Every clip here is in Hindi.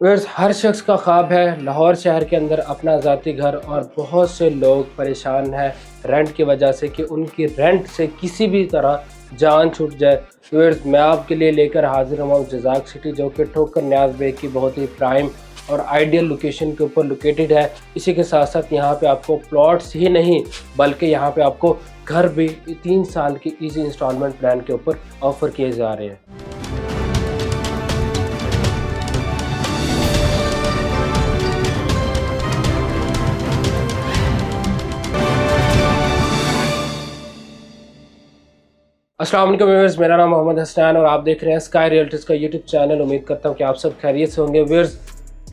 व्यूअर्स, हर शख्स का ख्वाब है लाहौर शहर के अंदर अपना ज़ाती घर, और बहुत से लोग परेशान हैं रेंट की वजह से कि उनकी रेंट से किसी भी तरह जान छूट जाए। व्यूअर्स, मैं आपके लिए लेकर हाजिर हुआ हूँ जज़ाक सिटी, जो कि ठोकर न्याज बेग की बहुत ही प्राइम और आइडियल लोकेशन के ऊपर लोकेटेड है। इसी के साथ साथ यहाँ पे आपको प्लॉट्स ही नहीं बल्कि यहाँ पे आपको घर भी 3 साल की ईजी इंस्टॉलमेंट प्लान के ऊपर ऑफ़र किए जा रहे हैं। अस्सलाम वालेकुम व्यूअर्स, मेरा नाम मोहम्मद हसनैन और आप देख रहे हैं स्काई रियल्टर्स का यूट्यूब चैनल। उम्मीद करता हूँ कि आप सब खैरियत से होंगे। व्यूअर्स,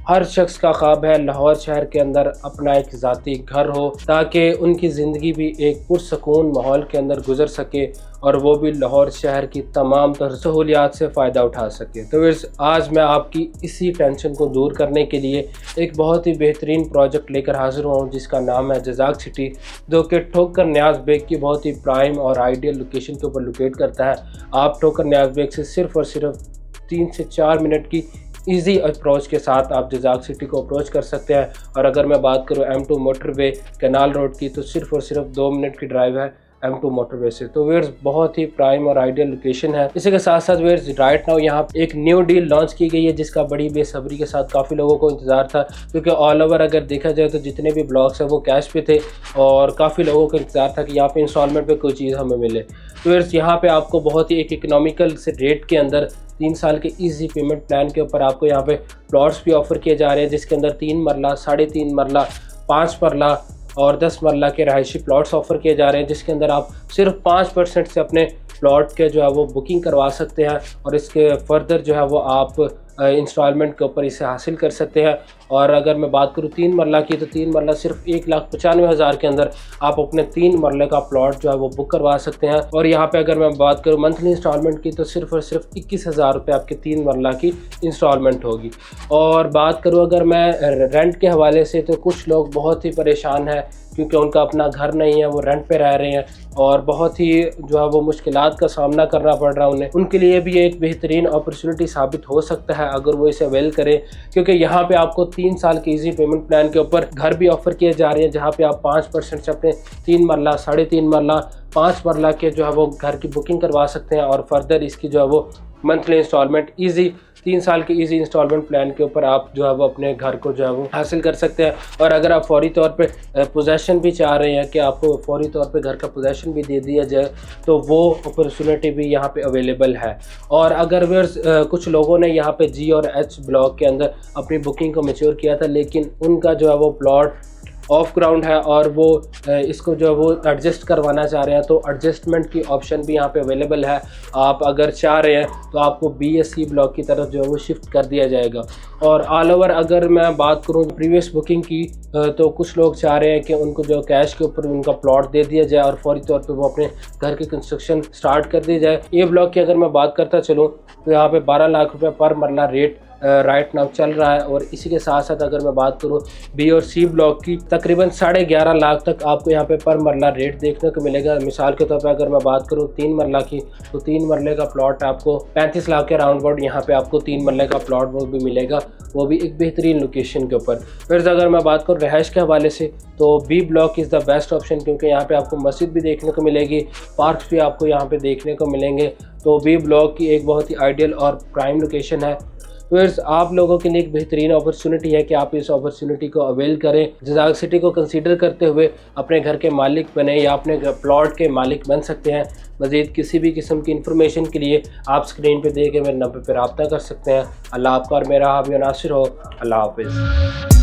हर शख्स का ख्वाब है लाहौर शहर के अंदर अपना एक ज़ाती घर हो, ताकि उनकी ज़िंदगी भी एक पुरसकून माहौल के अंदर गुजर सके और वो भी लाहौर शहर की तमाम तर सहूलियात से फ़ायदा उठा सके। तो व्यूअर्स, आज मैं आपकी इसी टेंशन को दूर करने के लिए एक बहुत ही बेहतरीन प्रोजेक्ट लेकर हाजिर हुआ हूँ, जिसका नाम है जज़ाक सिटी, जो कि ठोकर न्याज बेग की बहुत ही प्राइम और आइडियल लोकेशन के ऊपर लोकेट करता है। आप ठोकर न्याज बेग से सिर्फ़ और सिर्फ 3 से 4 मिनट की ईजी अप्रोच के साथ आप जज़ाक सिटी को अप्रोच कर सकते हैं। और अगर मैं बात करूँ M2 मोटरवे कैनाल रोड की, तो सिर्फ़ और सिर्फ 2 मिनट की ड्राइव है M2 मोटरवे से। तो व्यूअर्स, बहुत ही प्राइम और आइडियल लोकेशन है। इसी के साथ साथ व्यूअर्स, राइट नाउ यहाँ एक न्यू डील लॉन्च की गई है, जिसका बड़ी बेसब्री के साथ काफ़ी लोगों को इंतज़ार था, क्योंकि ऑल ओवर अगर देखा जाए तो जितने भी ब्लॉक्स हैं वो कैश पे थे और काफ़ी लोगों को इंतज़ार था कि यहाँ पे इंस्टॉलमेंट पे कोई चीज़ हमें मिले। तो व्यूअर्स, यहाँ पे आपको बहुत ही एक इकोनॉमिकल से रेट के अंदर 3 साल के ईजी पेमेंट प्लान के ऊपर आपको यहाँ पे प्लॉट्स भी ऑफ़र किए जा रहे हैं, जिसके अंदर 3 मरला, 3.5 मरला, 5 मरला और 10 मरला के रहायशी प्लॉट्स ऑफ़र किए जा रहे हैं, जिसके अंदर आप सिर्फ 5% से अपने प्लॉट के जो है वो बुकिंग करवा सकते हैं और इसके फर्दर जो है वो आप इंस्टॉलमेंट के ऊपर इसे हासिल कर सकते हैं। और अगर मैं बात करूँ 3 मरला की, तो 3 मरला सिर्फ 1,95,000 के अंदर आप अपने 3 मरले का प्लॉट जो है वो बुक करवा सकते हैं। और यहाँ पे अगर मैं बात करूँ मंथली इंस्टॉलमेंट की, तो सिर्फ और सिर्फ 21,000 रुपये आपके 3 मरला की इंस्टॉलमेंट होगी। और बात करूँ अगर मैं रेंट के हवाले से, तो कुछ लोग बहुत ही परेशान हैं क्योंकि उनका अपना घर नहीं है, वो रेंट पे रह रहे हैं और बहुत ही जो है वो मुश्किलात का सामना करना पड़ रहा है उन्हें। उनके लिए भी एक बेहतरीन अपॉर्चुनिटी साबित हो सकता है अगर वो इसे अवेल करें, क्योंकि यहाँ पे आपको 3 साल के इजी पेमेंट प्लान के ऊपर घर भी ऑफ़र किए जा रहे हैं, जहाँ पे आप 5% से अपने 3 मरला, 3.5 मरला, 5 मरला के जो है वो घर की बुकिंग करवा सकते हैं और फर्दर इसकी जो है वो मंथली इंस्टॉलमेंट ईजी 3 साल के ईजी इंस्टॉलमेंट प्लान के ऊपर आप जो है वो अपने घर को जो है वो हासिल कर सकते हैं। और अगर आप फौरी तौर पे पोजेसन भी चाह रहे हैं कि आपको फौरी तौर पे घर का पोजेसन भी दे दिया जाए, तो वो अपॉर्चुनिटी भी यहाँ पे अवेलेबल है। और अगर व्यूअर्स, कुछ लोगों ने यहाँ पे G और H ब्लॉक के अंदर अपनी बुकिंग को मैच्योर किया था, लेकिन उनका जो है वो प्लॉट ऑफ ग्राउंड है और वो इसको जो है वो एडजस्ट करवाना चाह रहे हैं, तो एडजस्टमेंट की ऑप्शन भी यहाँ पे अवेलेबल है। आप अगर चाह रहे हैं तो आपको B या C ब्लॉक की तरफ जो है वो शिफ्ट कर दिया जाएगा। और ऑल ओवर अगर मैं बात करूँ प्रीवियस बुकिंग की, तो कुछ लोग चाह रहे हैं कि उनको जो कैश के ऊपर उनका प्लॉट दे दिया जाए और फौरी तौर पे वो अपने घर की कंस्ट्रक्शन स्टार्ट कर दी जाए। A ब्लॉक की अगर मैं बात करता चलूँ, तो यहाँ पे 12 लाख रुपये पर मरला रेट राइट नाउ चल रहा है। और इसी के साथ साथ अगर मैं बात करूँ B और C ब्लॉक की, तकरीबन 11.5 लाख तक आपको यहाँ पे पर मरला रेट देखने को मिलेगा। मिसाल के तौर पे अगर मैं बात करूँ 3 मरला की, तो 3 मरले का प्लॉट आपको 35 लाख के राउंड अबाउट यहाँ पे आपको 3 मरले का प्लॉट वो भी मिलेगा, वो भी एक बेहतरीन लोकेशन के ऊपर। फिर अगर मैं बात करूँ रहायश के हवाले से, तो B block is the best option, क्योंकि यहाँ पे आपको मस्जिद भी देखने को मिलेगी, पार्क्स भी आपको यहाँ पे देखने को मिलेंगे। तो B ब्लॉक की एक बहुत ही आइडियल और प्राइम लोकेशन है। व्यूअर्स, आप लोगों के लिए एक बेहतरीन अपॉर्चुनिटी है कि आप इस अपॉर्चुनिटी को अवेल करें। जज़ाक सिटी को कंसीडर करते हुए अपने घर के मालिक बने या अपने प्लॉट के मालिक बन सकते हैं। मज़ीद किसी भी किस्म की इंफॉर्मेशन के लिए आप स्क्रीन पे दे के मेरे नंबर पर रब्ता कर सकते हैं। अल्लाह आपका और मेरा हावी नासिर हो। अल्लाह हाफिज़।